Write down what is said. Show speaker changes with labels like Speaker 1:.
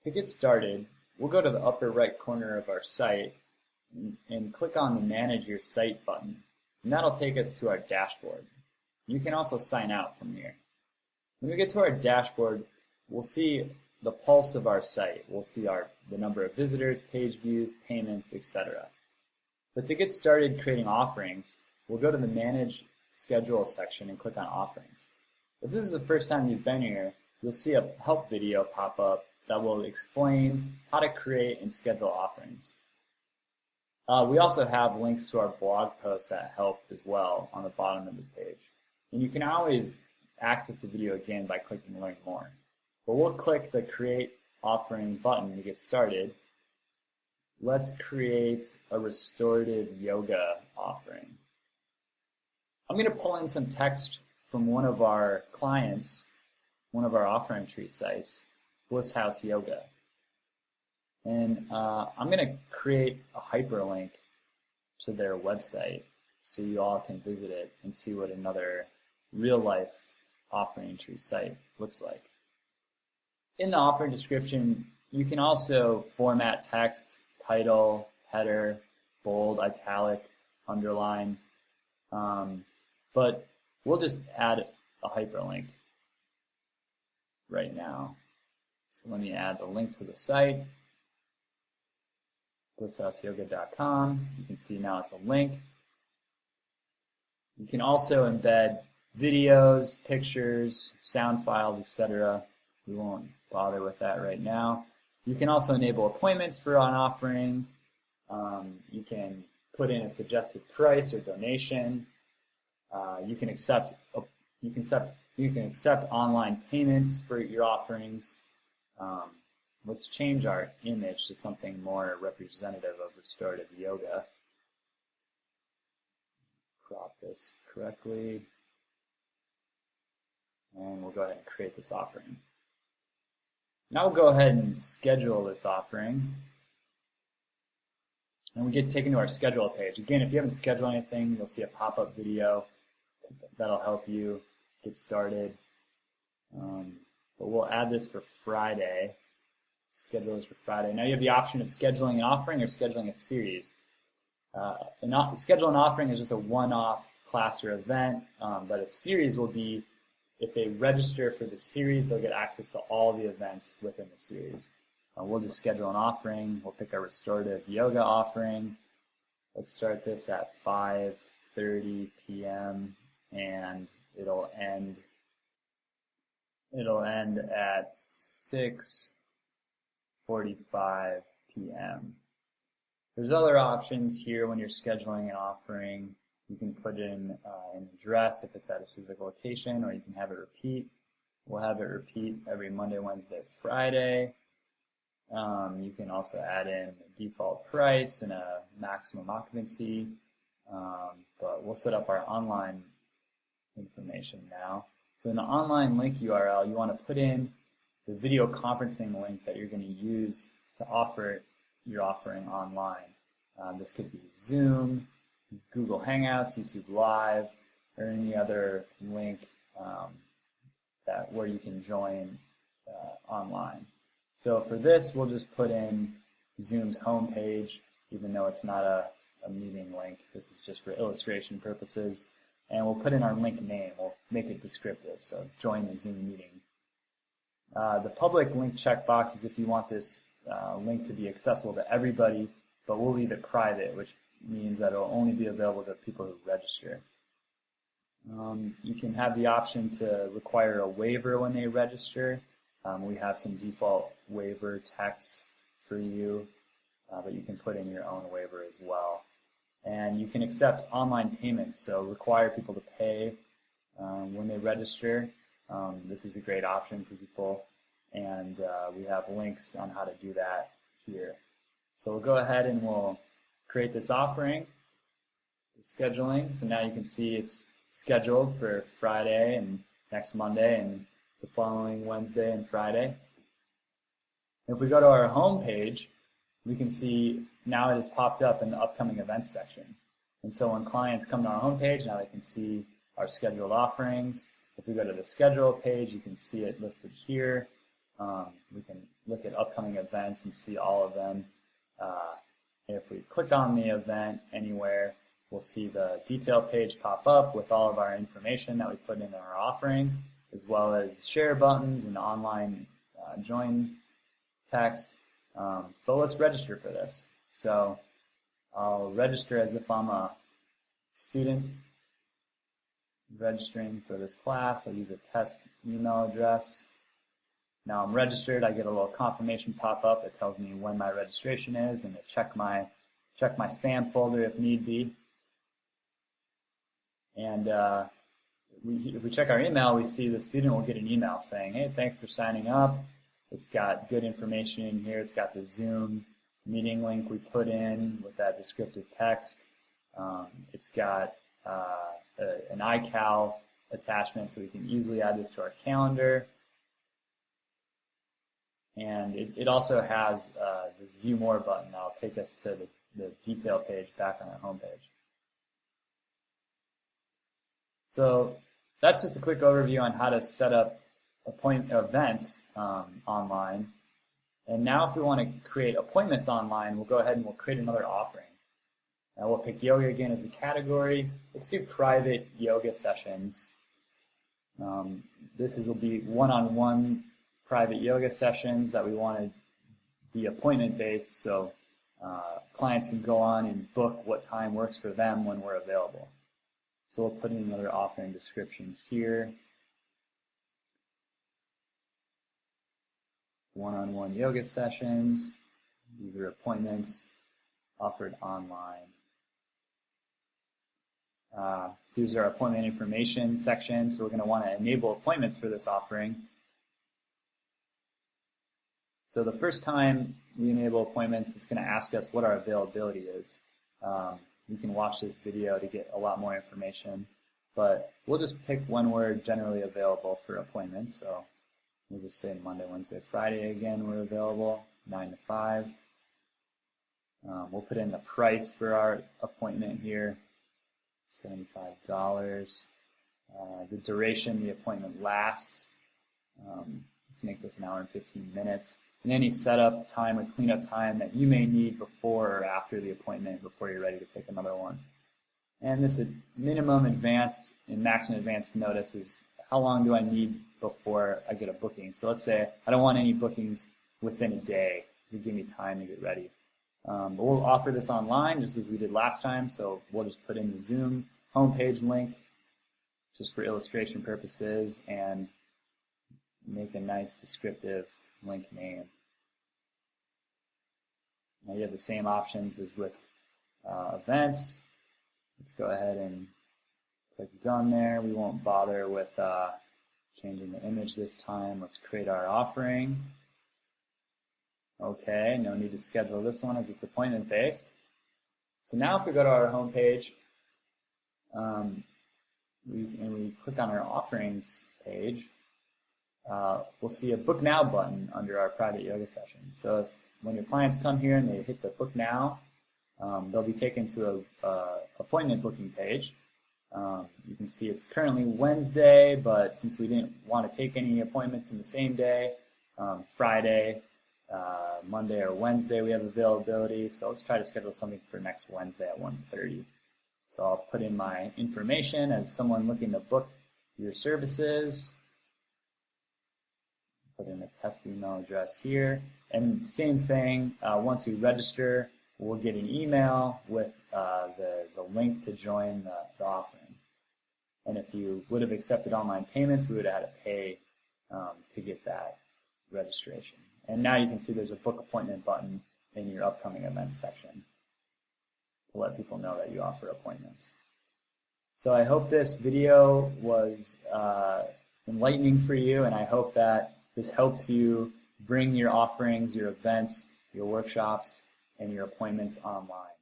Speaker 1: To get started, we'll go to the upper right corner of our site and click on the Manage Your Site button, and that'll take us to our dashboard. You can also sign out from here. When we get to our dashboard, we'll see the pulse of our site. We'll see the number of visitors, page views, payments, etc. But to get started creating offerings, we'll go to the Manage Schedule section and click on Offerings. If this is the first time you've been here, you'll see a help video pop up that will explain how to create and schedule offerings. We also have links to our blog posts that help as well on the bottom of the page. And you can always access the video again by clicking Learn More. But we'll click the Create Offering button to get started. Let's create a restorative yoga offering. I'm going to pull in some text from one of our clients, one of our offering tree sites, Bliss House Yoga. And I'm going to create a hyperlink to their website so you all can visit it and see what another real-life offering tree site looks like. In the offering description, you can also format text, title, header, bold, italic, underline, but we'll just add a hyperlink right now. So let me add the link to the site, blisshouseyoga.com. You can see now it's a link. You can also embed videos, pictures, sound files, etc. We won't bother with that right now. You can also enable appointments for an offering. You can put in a suggested price or donation. You can accept online payments for your offerings. Let's change our image to something more representative of restorative yoga. Crop this correctly. And we'll go ahead and create this offering. Now we'll go ahead and schedule this offering. And we get taken to our schedule page. Again, if you haven't scheduled anything, you'll see a pop-up video that'll help you get started. But we'll add this for Friday. Schedule this for Friday. Now you have the option of scheduling an offering or scheduling a series. Schedule an offering is just a one-off class or event, but a series will be, if they register for the series, they'll get access to all the events within the series. We'll just schedule an offering. We'll pick our restorative yoga offering. Let's start this at 5:30 p.m. and it'll end at 6:45 p.m. There's other options here when you're scheduling an offering. You can put in an address if it's at a specific location, or you can have it repeat. We'll have it repeat every Monday, Wednesday, Friday. You can also add in a default price and a maximum occupancy, but we'll set up our online information now. So in the online link URL, you want to put in the video conferencing link that you're going to use to offer your offering online. This could be Zoom, Google Hangouts, YouTube Live, or any other link where you can join online. So for this, we'll just put in Zoom's homepage, even though it's not a meeting link. This is just for illustration purposes. And we'll put in our link name. We'll make it descriptive, so join the Zoom meeting. The public link checkbox is if you want this link to be accessible to everybody, but we'll leave it private, which means that it'll only be available to people who register. You can have the option to require a waiver when they register. We have some default waiver texts for you, but you can put in your own waiver as well. And you can accept online payments, so require people to pay when they register. This is a great option for people, and we have links on how to do that here. So we'll go ahead and we'll create this offering, the scheduling. So now you can see it's scheduled for Friday and next Monday and the following Wednesday and Friday. If we go to our home page, we can see now it has popped up in the upcoming events section. And so when clients come to our home page, now they can see our scheduled offerings. If we go to the schedule page, you can see it listed here. We can look at upcoming events and see all of them. If we click on the event anywhere, we'll see the detail page pop up with all of our information that we put in our offering, as well as share buttons and online join text. But let's register for this. So I'll register as if I'm a student registering for this class. I'll use a test email address. Now I'm registered. I get a little confirmation pop up. It tells me when my registration is, and to check my spam folder if need be. And if we check our email, we see the student will get an email saying, "Hey, thanks for signing up." It's got good information in here. It's got the Zoom meeting link we put in with that descriptive text. It's got an iCal attachment, so we can easily add this to our calendar. And it also has this View More button that'll take us to the detail page back on our homepage. So that's just a quick overview on how to set up events online. And now if we want to create appointments online, we'll go ahead and we'll create another offering. Now we'll pick yoga again as a category. Let's do private yoga sessions. This will be one-on-one private yoga sessions that we want to be appointment-based, so clients can go on and book what time works for them when we're available. So we'll put in another offering description here. One-on-one yoga sessions. These are appointments offered online. Here's our appointment information section. So we're going to want to enable appointments for this offering. So the first time we enable appointments, it's going to ask us what our availability is. You can watch this video to get a lot more information, but we'll just pick when we're generally available for appointments. So we'll just say Monday, Wednesday, Friday again we're available, 9 to 5. We'll put in the price for our appointment here, $75. The duration the appointment lasts, let's make this an hour and 15 minutes. And any setup time or cleanup time that you may need before or after the appointment, before you're ready to take another one. And this minimum advanced and maximum advanced notice is how long do I need before I get a booking. So let's say I don't want any bookings within a day to give me time to get ready. But we'll offer this online just as we did last time, so we'll just put in the Zoom homepage link just for illustration purposes and make a nice descriptive link name. Now you have the same options as with events. Let's go ahead and click done there. We won't bother with changing the image this time. Let's create our offering. Okay, no need to schedule this one as it's appointment based. So now if we go to our home page and we click on our offerings page, we'll see a Book Now button under our private yoga session. So when your clients come here and they hit the Book Now, they'll be taken to a appointment booking page. You can see it's currently Wednesday, but since we didn't want to take any appointments in the same day, Friday, Monday or Wednesday we have availability. So let's try to schedule something for next Wednesday at 1:30. So I'll put in my information as someone looking to book your services. Put in a test email address here. And same thing, once we register, we'll get an email with the link to join the offering. And if you would have accepted online payments, we would have had to pay to get that registration. And now you can see there's a book appointment button in your upcoming events section to let people know that you offer appointments. So I hope this video was enlightening for you, and I hope that this helps you bring your offerings, your events, your workshops, and your appointments online.